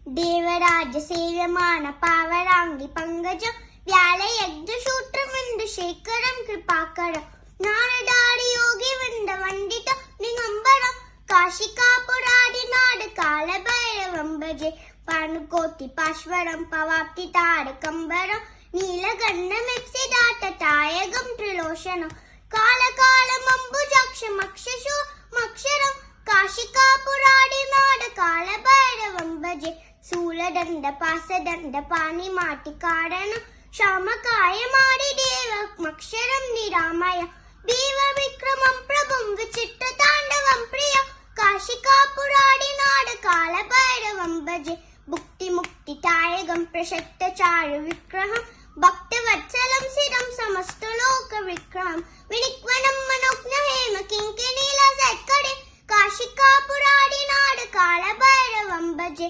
देवराज सेव्यमान पावरांगी पंकज व्यालयज्ञ शूत्रमिंदु शेखरं कृपाकर नारदारि योगी वृंद वंदित निगंबरं काशिकापुरादि नाड कालभैरवं भजे पानुकोटि पाश्वरं पवाप्ति तारकंबरं नीलगण्डमिप्सिदाततायगं त्रिलोचनं कालकालमम्बुजाक्षमक्षशो मक्षरं काशिकापुरादि नाड कालभैरवं भजे सूलदंड पासदंड पाणिमाटि कारणं श्यामकाय मारि देवमक्षरं निरामय देव विक्रमं प्रभुं विचित्रताण्डवं प्रिय काशिकापुरादि नाड कालभैरवं भजे भुक्ति मुक्ति तायगं प्रशक्तचारु विक्रहं भक्तवत्सलं सिरं समस्तलोक विक्रमं विनिक्वनं मनोज्ञ हेम किंकिणीलसत्करे काशिकापुरादि नाड कालभैरवं भजे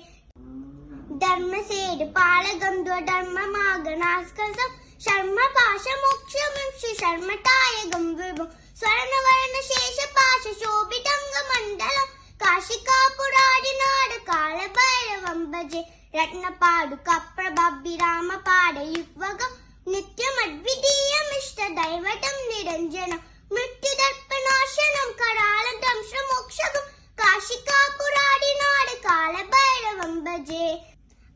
धर्मसेतु पालकं धर्ममागनास्कसं शर्म पाश मोक्षमिंशु शर्मटायगं विभुं स्वर्णवर्ण शेष पाश शोभितंग मंडलं काशिकापुरादि नाड कालभैरवं भजे रत्नपादुका प्रभाभिरामपाद युग्मगं नित्यमद्वितीयमिष्ट दैवतं निरञ्जनं मृत्युदर्पनाशनं करालतं श्रमोक्षगं काशिकापुरादि नाड कालभैरवं भजे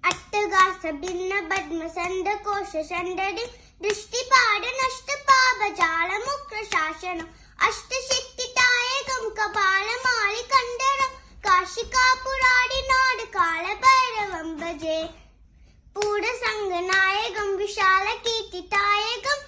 अट्टगास भिन्न पद्म संद कोश संददि दृष्टिपाद नष्ट पाप जाल मुक्र शासनम् अष्टशक्तितायकं कपालमालि कंडरं काशिकापुरादि नाड कालभैरवं भजे पूर्णसंगनायकं विशालकीर्तितायकं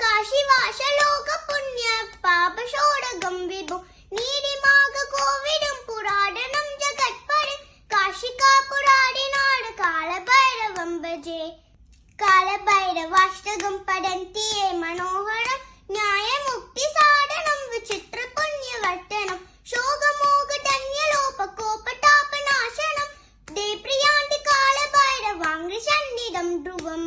काशीवास लोक पुण्य पापशोडगं विभुं नीलिमाग कोविदं पुराणं जगत्परे काशिकापुरादि नाड कालभैरवं भजे कालभैरवाष्टकं पठन्ति ये मनोहरं न्यायमुक्तिसाधनं विचित्रपुण्यवर्धनं शोकमोगधन्यलोपकोपतापनाशनं ते प्रियान्ति कालभैरवाङ्घ्रिसन्निधं ध्रुवम्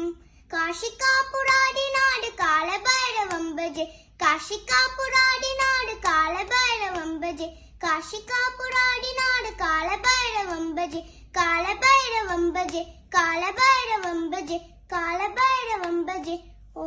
काशिकापुरादि नाड कालभैरवं भजे काशिकापुरादि नाड कालभैरवं भजे काशिकापुरादि नाड कालभैरवं भजे कालभैरवं भजे कालभैरवं भजे कालभैरवं भजे ओ